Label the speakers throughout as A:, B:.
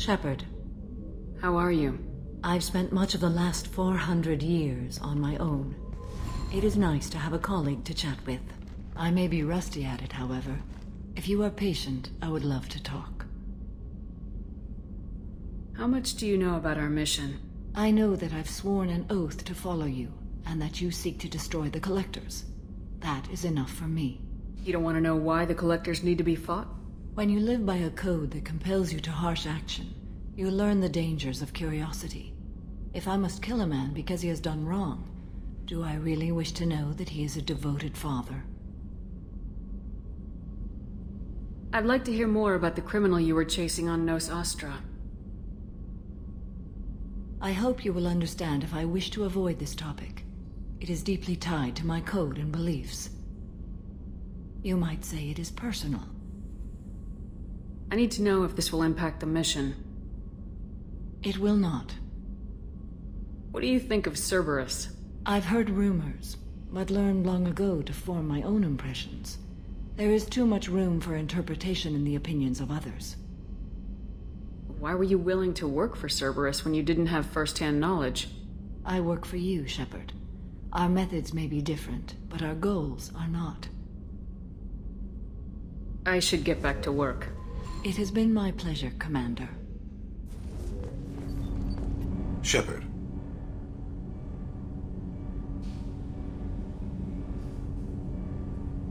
A: Shepard,
B: How are you?
A: I've spent much of the last 400 years on my own. It is nice to have a colleague to chat with. I may be rusty at it, however. If you are patient, I would love to talk.
B: How much do you know about our mission?
A: I know that I've sworn an oath to follow you, and that you seek to destroy the Collectors. That is enough for me.
B: You don't want to know why the Collectors need to be fought?
A: When you live by a code that compels you to harsh action, you learn the dangers of curiosity. If I must kill a man because he has done wrong, do I really wish to know that he is a devoted father?
B: I'd like to hear more about the criminal you were chasing on Nos Astra.
A: I hope you will understand if I wish to avoid this topic. It is deeply tied to my code and beliefs. You might say it is personal.
B: I need to know if this will impact the mission.
A: It will not.
B: What do you think of Cerberus?
A: I've heard rumors, but learned long ago to form my own impressions. There is too much room for interpretation in the opinions of others.
B: Why were you willing to work for Cerberus when you didn't have first-hand knowledge?
A: I work for you, Shepard. Our methods may be different, but our goals are not.
B: I should get back to work.
A: It has been my pleasure, Commander.
C: Shepard.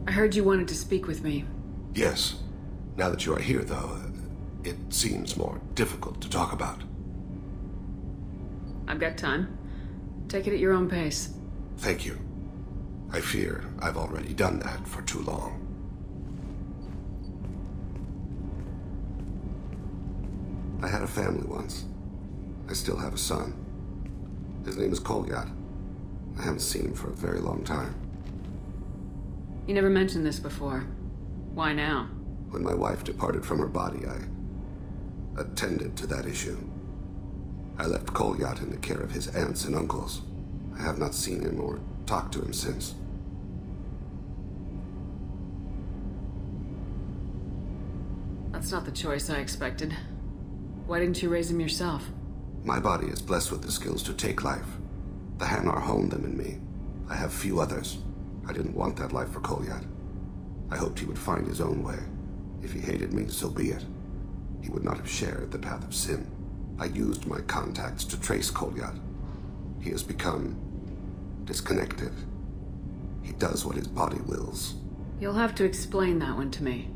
B: I heard you wanted to speak with me.
C: Yes. Now that you are here, though, it seems more difficult to talk about.
B: I've got time. Take it at your own pace.
C: Thank you. I fear I've already done that for too long. I had a family once. I still have a son. His name is Kolyat. I haven't seen him for a very long time.
B: You never mentioned this before. Why now?
C: When my wife departed from her body, I attended to that issue. I left Kolyat in the care of his aunts and uncles. I have not seen him or talked to him since.
B: That's not the choice I expected. Why didn't you raise him yourself?
C: My body is blessed with the skills to take life. The Hanar honed them in me. I have few others. I didn't want that life for Kolyat. I hoped he would find his own way. If he hated me, so be it. He would not have shared the path of sin. I used my contacts to trace Kolyat. He has become disconnected. He does what his body wills.
B: You'll have to explain that one to me.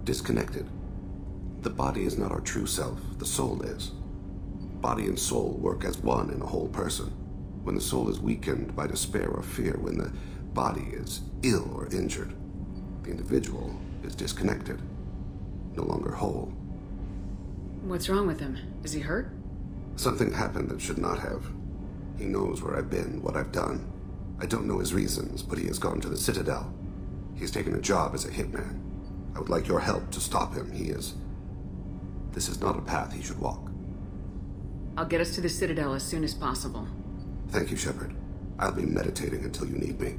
C: Disconnected. The body is not our true self, the soul is. Body and soul work as one in a whole person. When the soul is weakened by despair or fear, when the body is ill or injured, the individual is disconnected, no longer whole.
B: What's wrong with him? Is he hurt?
C: Something happened that should not have. He knows where I've been, what I've done. I don't know his reasons, but he has gone to the Citadel. He's taken a job as a hitman. I would like your help to stop him. This is not a path he should walk.
B: I'll get us to the Citadel as soon as possible.
C: Thank you, Shepard. I'll be meditating until you need me.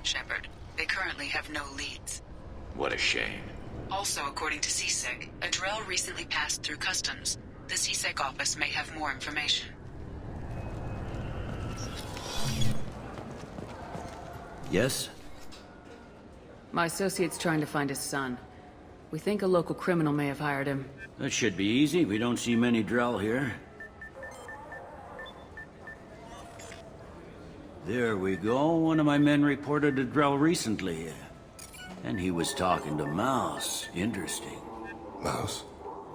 D: Shepard. They currently have no leads.
E: What a shame.
D: Also, according to CSEC, a drill recently passed through customs. The CSEC office may have more information.
E: Yes?
B: My associate's trying to find his son. We think a local criminal may have hired him.
E: That should be easy. We don't see many Drell here. There we go. One of my men reported a Drell recently. And he was talking to Mouse. Interesting.
C: Mouse.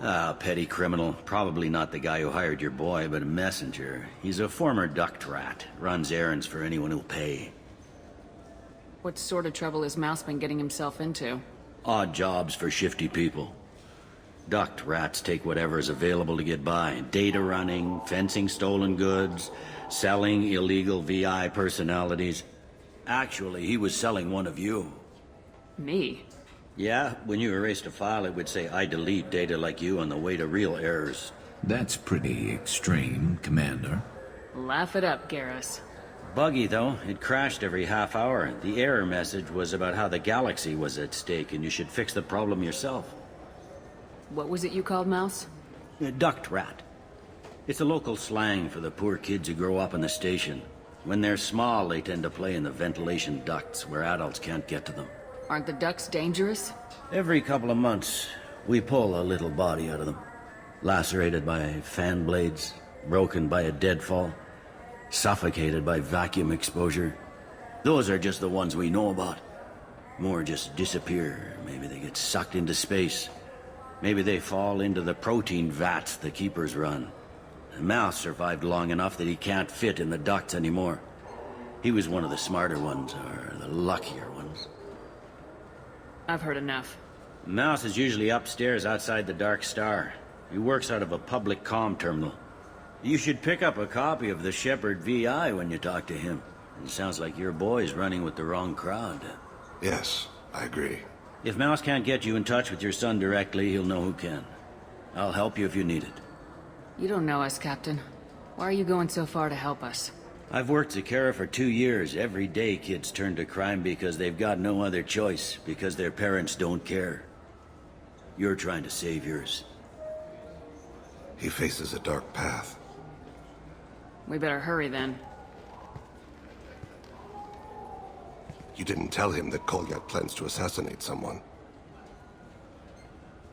E: Ah, petty criminal. Probably not the guy who hired your boy, but a messenger. He's a former duct rat. Runs errands for anyone who'll pay.
B: What sort of trouble has Mouse been getting himself into?
E: Odd jobs for shifty people. Duct rats take whatever is available to get by. Data running, fencing stolen goods, selling illegal VI personalities. Actually, he was selling one of you.
B: Me?
E: Yeah, when you erased a file, it would say, I delete data like you on the way to real errors.
F: That's pretty extreme, Commander.
B: Laugh it up, Garrus.
E: Buggy, though. It crashed every half hour. The error message was about how the galaxy was at stake and you should fix the problem yourself.
B: What was it you called Mouse?
E: A duct rat. It's a local slang for the poor kids who grow up in the station. When they're small, they tend to play in the ventilation ducts where adults can't get to them.
B: Aren't the ducks dangerous?
E: Every couple of months, we pull a little body out of them. Lacerated by fan blades, broken by a deadfall, suffocated by vacuum exposure. Those are just the ones we know about. More just disappear. Maybe they get sucked into space. Maybe they fall into the protein vats the keepers run. The Mouse survived long enough that he can't fit in the ducts anymore. He was one of the smarter ones, or the luckier ones.
B: I've heard enough.
E: Mouse is usually upstairs outside the Dark Star. He works out of a public comm terminal. You should pick up a copy of the Shepherd VI when you talk to him. It sounds like your boy's running with the wrong crowd.
C: Yes, I agree.
E: If Mouse can't get you in touch with your son directly, he'll know who can. I'll help you if you need it.
B: You don't know us, Captain. Why are you going so far to help us?
E: I've worked Zakera for 2 years. Every day kids turn to crime because they've got no other choice, because their parents don't care. You're trying to save yours.
C: He faces a dark path.
B: We better hurry then.
C: You didn't tell him that Kolyat plans to assassinate someone.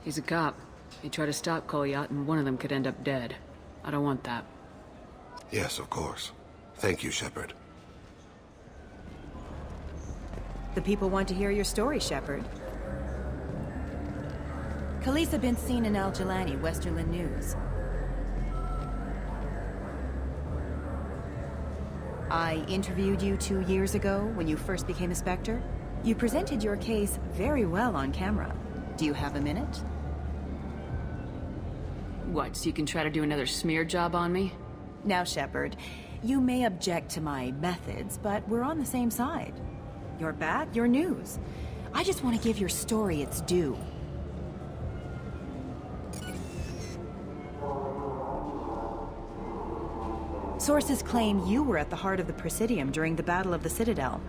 B: He's a cop. He tried to stop Kolyat and one of them could end up dead. I don't want that.
C: Yes, of course. Thank you, Shepard.
G: The people want to hear your story, Shepard. Khaleesa been seen in Al Jalani, Westerland News. I interviewed you 2 years ago when you first became a Spectre. You presented your case very well on camera. Do you have a minute?
B: What, so you can try to do another smear job on me?
G: Now, Shepard, you may object to my methods, but we're on the same side. You're back, you're news. I just want to give your story its due. Sources claim you were at the heart of the Presidium during the Battle of the Citadel.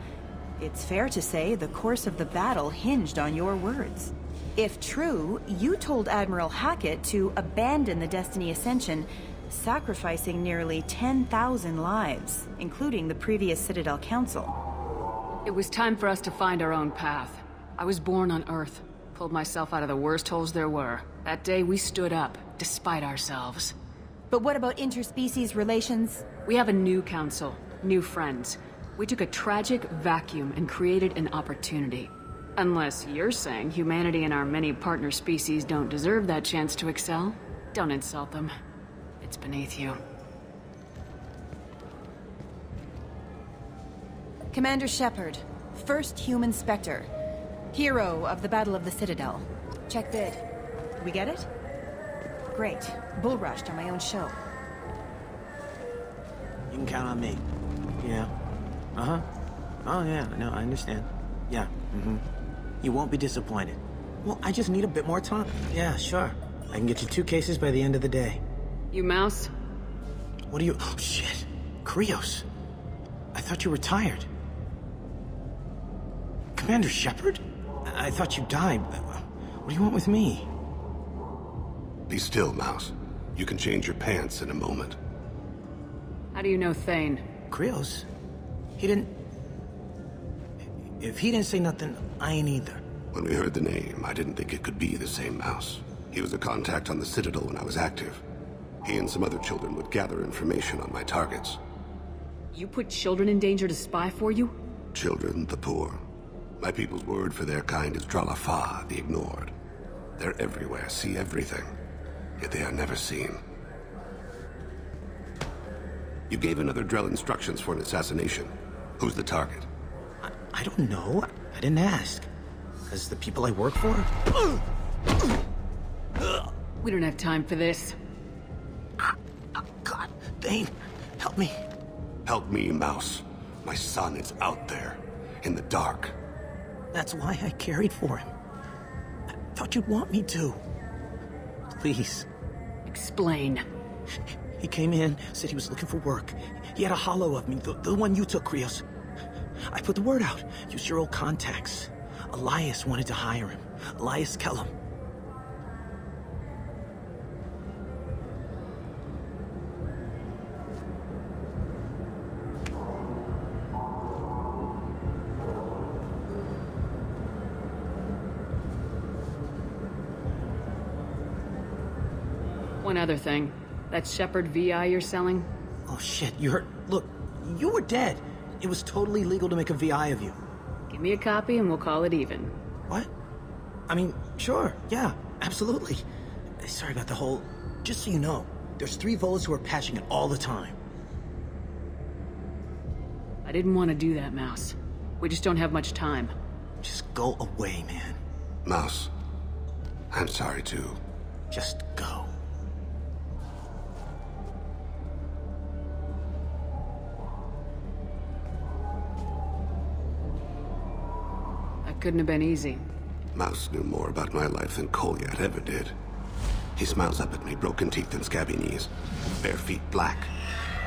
G: It's fair to say the course of the battle hinged on your words. If true, you told Admiral Hackett to abandon the Destiny Ascension, sacrificing nearly 10,000 lives, including the previous Citadel Council.
B: It was time for us to find our own path. I was born on Earth, pulled myself out of the worst holes there were. That day we stood up, despite ourselves.
G: But what about interspecies relations?
B: We have a new council, new friends. We took a tragic vacuum and created an opportunity. Unless you're saying humanity and our many partner species don't deserve that chance to excel, don't insult them. It's beneath you.
G: Commander Shepard, first human Spectre. Hero of the Battle of the Citadel. Check bid. We get it? Great. Bull rushed on my own show.
H: You can count on me. Yeah. Uh-huh. Oh, yeah. No, I understand. Yeah. Mm-hmm. You won't be disappointed. Well, I just need a bit more time. Yeah, sure. I can get you 2 cases by the end of the day.
B: You Mouse?
H: What do you... Oh, shit. Krios. I thought you were retired. Commander Shepard? I thought you died. What do you want with me?
C: Be still, Mouse. You can change your pants in a moment.
B: How do you know Thane?
H: Krios? He didn't... If he didn't say nothing, I ain't either.
C: When we heard the name, I didn't think it could be the same Mouse. He was a contact on the Citadel when I was active. He and some other children would gather information on my targets.
B: You put children in danger to spy for you?
C: Children, the poor. My people's word for their kind is Dralafa, the ignored. They're everywhere, see everything. Yet they are never seen. You gave another Drell instructions for an assassination. Who's the target?
H: I don't know. I didn't ask. As the people I work for?
B: We don't have time for this.
H: God, Thane, help me.
C: Help me, Mouse. My son is out there, in the dark.
H: That's why I carried for him. I thought you'd want me to. Please.
B: Explain.
H: He came in, said he was looking for work. He had a hollow of me, the one you took, Krios. I put the word out. Use your old contacts. Elias wanted to hire him. Elias Kellum.
B: One other thing. That Shepherd VI you're selling?
H: Oh shit, you heard? Look, you were dead. It was totally legal to make a VI of you.
B: Give me a copy and we'll call it even.
H: What? I mean, sure, yeah, absolutely. Sorry about the whole... Just so you know, there's 3 Volas who are patching it all the time.
B: I didn't want to do that, Mouse. We just don't have much time.
H: Just go away, man.
C: Mouse, I'm sorry too.
H: Just go.
B: Couldn't have been easy.
C: Mouse knew more about my life than Kolyat ever did. He smiles up at me, broken teeth and scabby knees. Bare feet black.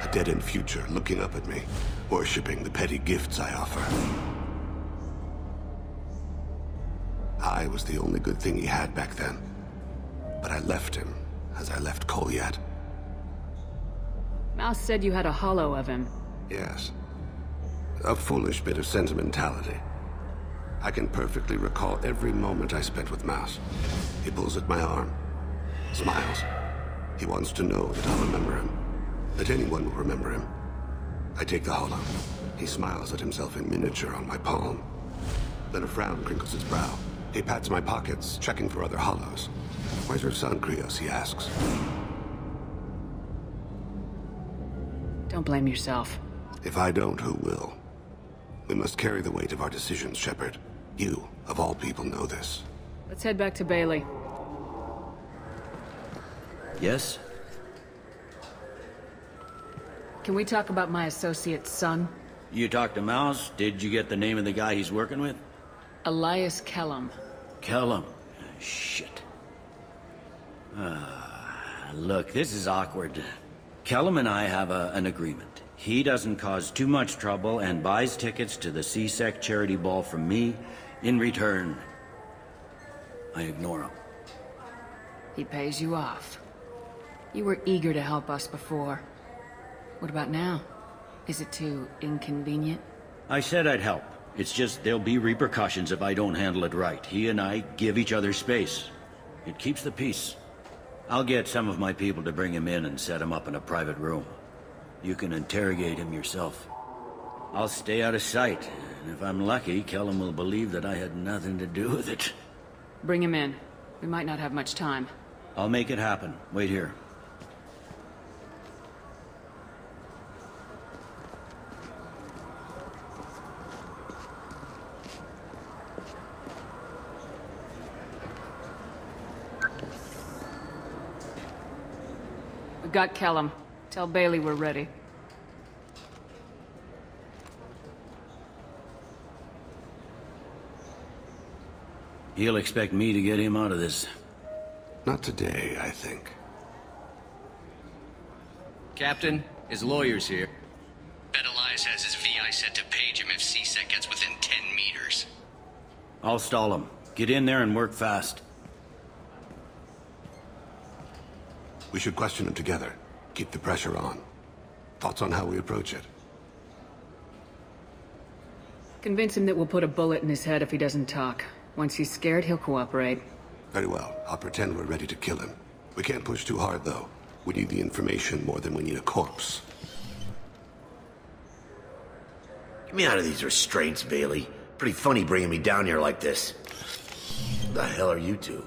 C: A dead-end future looking up at me, worshipping the petty gifts I offer. I was the only good thing he had back then. But I left him, as I left Kolyat.
B: Mouse said you had a hollow of him.
C: Yes. A foolish bit of sentimentality. I can perfectly recall every moment I spent with Mouse. He pulls at my arm, smiles. He wants to know that I'll remember him, that anyone will remember him. I take the hollow. He smiles at himself in miniature on my palm. Then a frown crinkles his brow. He pats my pockets, checking for other hollows. Where's your son, Krios, he asks.
B: Don't blame yourself.
C: If I don't, who will? We must carry the weight of our decisions, Shepard. You, of all people, know this.
B: Let's head back to Bailey.
E: Yes?
B: Can we talk about my associate's son?
E: You talked to Mouse? Did you get the name of the guy he's working with?
B: Elias Kellum.
E: Kellum. Shit. Look, this is awkward. Kellum and I have an agreement. He doesn't cause too much trouble and buys tickets to the C-Sec charity ball from me. In return, I ignore him.
B: He pays you off. You were eager to help us before. What about now? Is it too inconvenient?
E: I said I'd help. It's just there'll be repercussions if I don't handle it right. He and I give each other space. It keeps the peace. I'll get some of my people to bring him in and set him up in a private room. You can interrogate him yourself. I'll stay out of sight, and if I'm lucky, Kellum will believe that I had nothing to do with it.
B: Bring him in. We might not have much time.
E: I'll make it happen. Wait here.
B: We got Kellum. Tell Bailey we're ready.
E: He'll expect me to get him out of this.
C: Not today, I think.
I: Captain, his lawyer's here. Bet Elias has his VI set to page him if C-Sec gets within 10 meters.
E: I'll stall him. Get in there and work fast.
C: We should question him together. Keep the pressure on. Thoughts on how we approach it?
B: Convince him that we'll put a bullet in his head if he doesn't talk. Once he's scared, he'll cooperate.
C: Very well. I'll pretend we're ready to kill him. We can't push too hard, though. We need the information more than we need a corpse.
J: Get me out of these restraints, Bailey. Pretty funny bringing me down here like this. Who the hell are you two?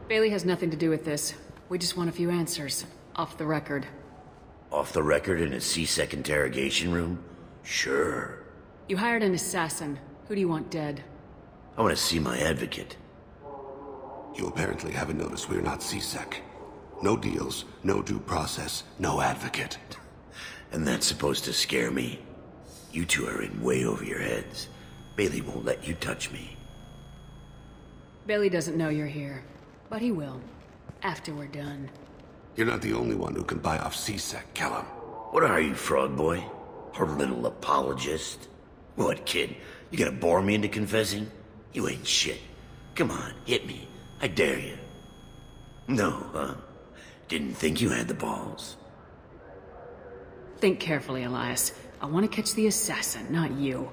B: Bailey has nothing to do with this. We just want a few answers. Off the record.
J: Off the record in a C-Sec interrogation room? Sure.
B: You hired an assassin. Who do you want dead?
J: I want to see my advocate.
C: You apparently haven't noticed we're not C-Sec. No deals, no due process, no advocate.
J: And that's supposed to scare me? You two are in way over your heads. Bailey won't let you touch me.
B: Bailey doesn't know you're here, but he will. After we're done.
C: You're not the only one who can buy off C-Sec, Callum.
J: What are you, frog boy? Her little apologist? What, kid? You gonna bore me into confessing? You ain't shit. Come on, hit me. I dare you. No, huh? Didn't think you had the balls.
B: Think carefully, Elias. I want to catch the assassin, not you.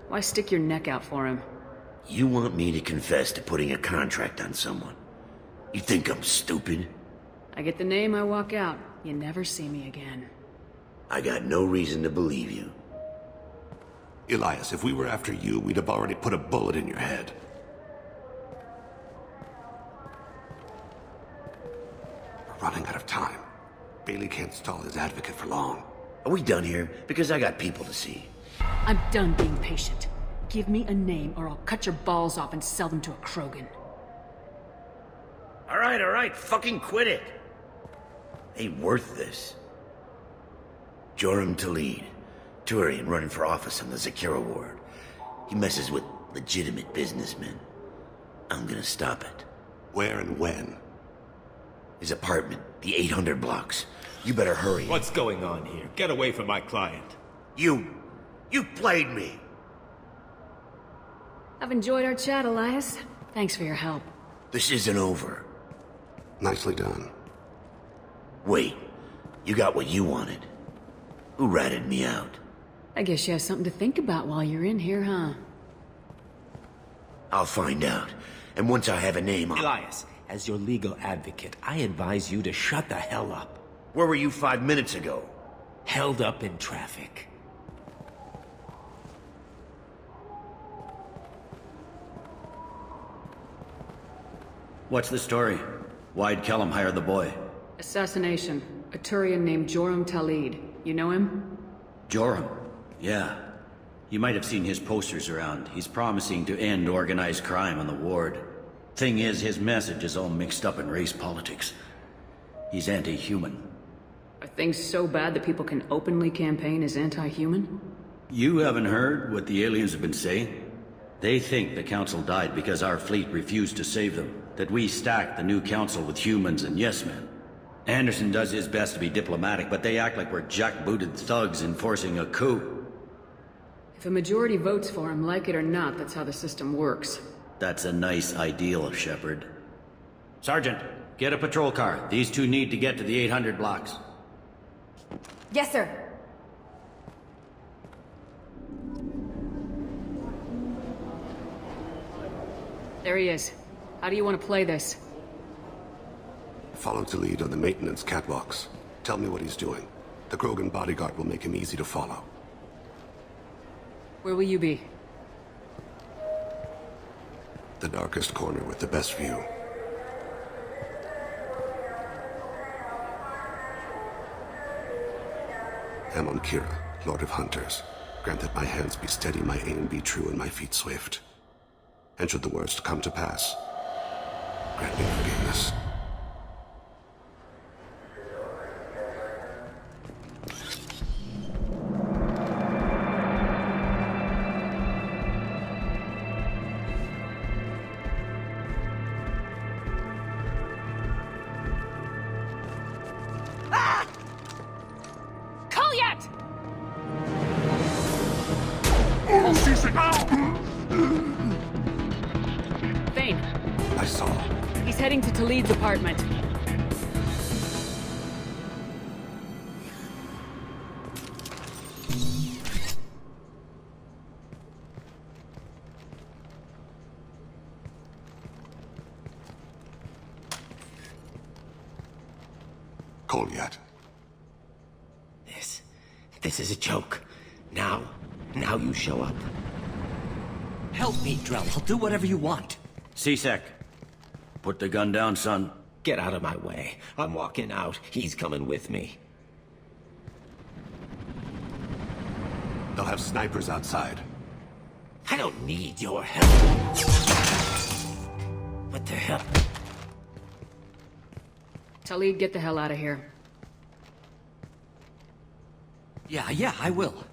B: Why stick your neck out for him?
J: You want me to confess to putting a contract on someone? You think I'm stupid?
B: I get the name, I walk out. You never see me again.
J: I got no reason to believe you.
C: Elias, if we were after you, we'd have already put a bullet in your head. We're running out of time. Bailey can't stall his advocate for long.
J: Are we done here? Because I got people to see.
B: I'm done being patient. Give me a name or I'll cut your balls off and sell them to a Krogan.
J: All right, fucking quit it. Ain't worth this. Joram Talid, Turian running for office on the Zakira ward. He messes with legitimate businessmen. I'm gonna stop it.
C: Where and when?
J: His apartment, the 800 blocks. You better hurry.
K: What's going on here? Get away from my client.
J: You played me.
B: I've enjoyed our chat, Elias. Thanks for your help.
J: This isn't over.
C: Nicely done.
J: Wait, you got what you wanted. Who ratted me out?
B: I guess you have something to think about while you're in here, huh?
J: I'll find out. And once I have a name,
K: Elias, as your legal advocate, I advise you to shut the hell up.
J: Where were you 5 minutes ago?
K: Held up in traffic.
E: What's the story? Why'd Kellum hire the boy?
B: Assassination. A Turian named Joram Talid. You know him?
E: Joram? Yeah. You might have seen his posters around. He's promising to end organized crime on the ward. Thing is, his message is all mixed up in race politics. He's anti-human.
B: Are things so bad that people can openly campaign as anti-human?
E: You haven't heard what the aliens have been saying? They think the council died because our fleet refused to save them. That we stacked the new council with humans and yes-men. Anderson does his best to be diplomatic, but they act like we're jackbooted thugs enforcing a coup.
B: If a majority votes for him, like it or not, that's how the system works.
E: That's a nice ideal, Shepard. Sergeant, get a patrol car. These two need to get to the 800 blocks.
L: Yes, sir.
B: There he is. How do you want to play this?
C: Follow Talid on the maintenance catwalks. Tell me what he's doing. The Krogan bodyguard will make him easy to follow.
B: Where will you be?
C: The darkest corner with the best view. Amon Kira, Lord of Hunters. Grant that my hands be steady, my aim be true, and my feet swift. And should the worst come to pass, grant me forgiveness.
B: Thane!
C: I saw.
B: He's heading to Talid's apartment.
C: Kolyat.
K: This is a joke. Now you show up. Help me, Drell. I'll do whatever you want.
E: C-Sec, put the gun down, son.
K: Get out of my way. I'm walking out. He's coming with me.
C: They'll have snipers outside.
K: I don't need your help. What the hell?
B: Talib, get the hell out of here.
K: Yeah, I will.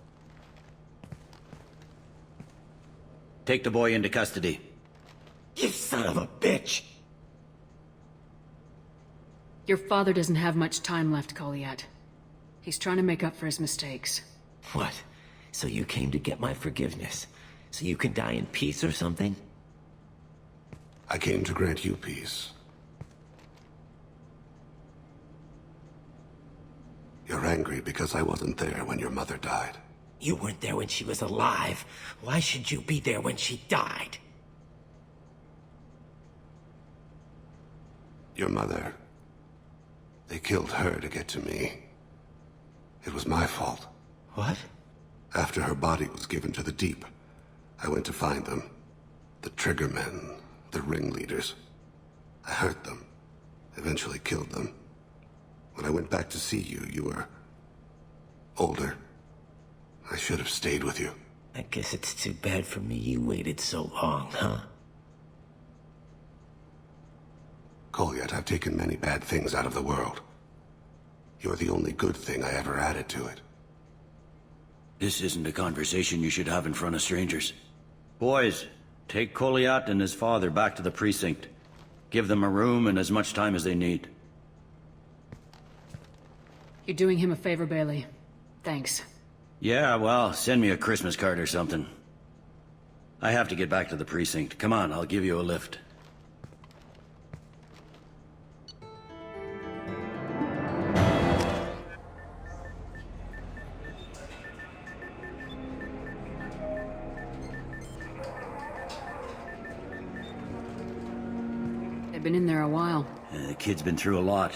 E: Take the boy into custody.
K: You son of a bitch!
B: Your father doesn't have much time left, Kolyat. He's trying to make up for his mistakes.
K: What? So you came to get my forgiveness? So you can die in peace or something?
C: I came to grant you peace. You're angry because I wasn't there when your mother died.
K: You weren't there when she was alive. Why should you be there when she died?
C: Your mother... They killed her to get to me. It was my fault.
K: What?
C: After her body was given to the Deep, I went to find them. The Triggermen, the ringleaders. I hurt them, eventually killed them. When I went back to see you, you were... older. I should have stayed with you.
K: I guess it's too bad for me you waited so long, huh?
C: Kolyat, I've taken many bad things out of the world. You're the only good thing I ever added to it.
E: This isn't a conversation you should have in front of strangers. Boys, take Kolyat and his father back to the precinct. Give them a room and as much time as they need.
B: You're doing him a favor, Bailey. Thanks.
E: Yeah, well, send me a Christmas card or something. I have to get back to the precinct. Come on, I'll give you a lift.
B: They've been in there a while.
E: The kid's been through a lot.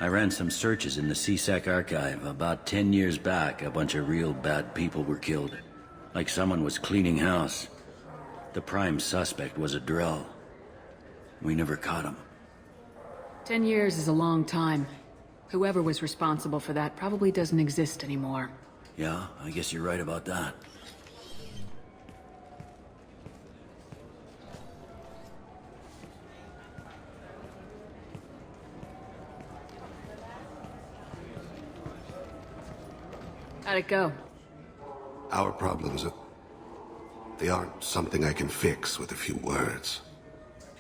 E: I ran some searches in the C-Sec archive. About 10 years back, a bunch of real bad people were killed. Like someone was cleaning house. The prime suspect was a Drell. We never caught him.
B: 10 years is a long time. Whoever was responsible for that probably doesn't exist anymore.
E: Yeah, I guess you're right about that.
B: How'd it go?
C: Our problems they aren't something I can fix with a few words.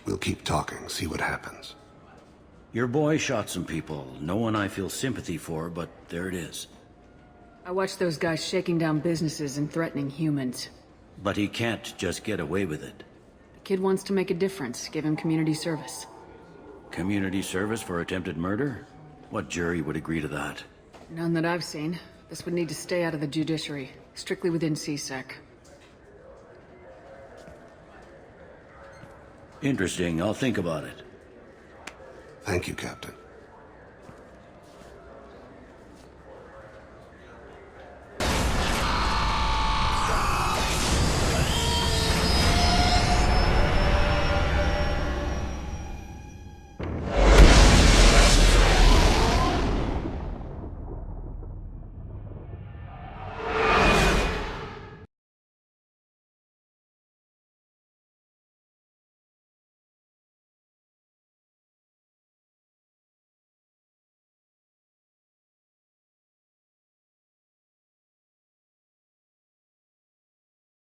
C: We'll keep talking, see what happens.
E: Your boy shot some people. No one I feel sympathy for, but there it is.
B: I watched those guys shaking down businesses and threatening humans.
E: But he can't just get away with it.
B: The kid wants to make a difference. Give him community service.
E: Community service for attempted murder? What jury would agree to that?
B: None that I've seen. This would need to stay out of the judiciary. Strictly within C-Sec.
E: Interesting. I'll think about it.
C: Thank you, Captain.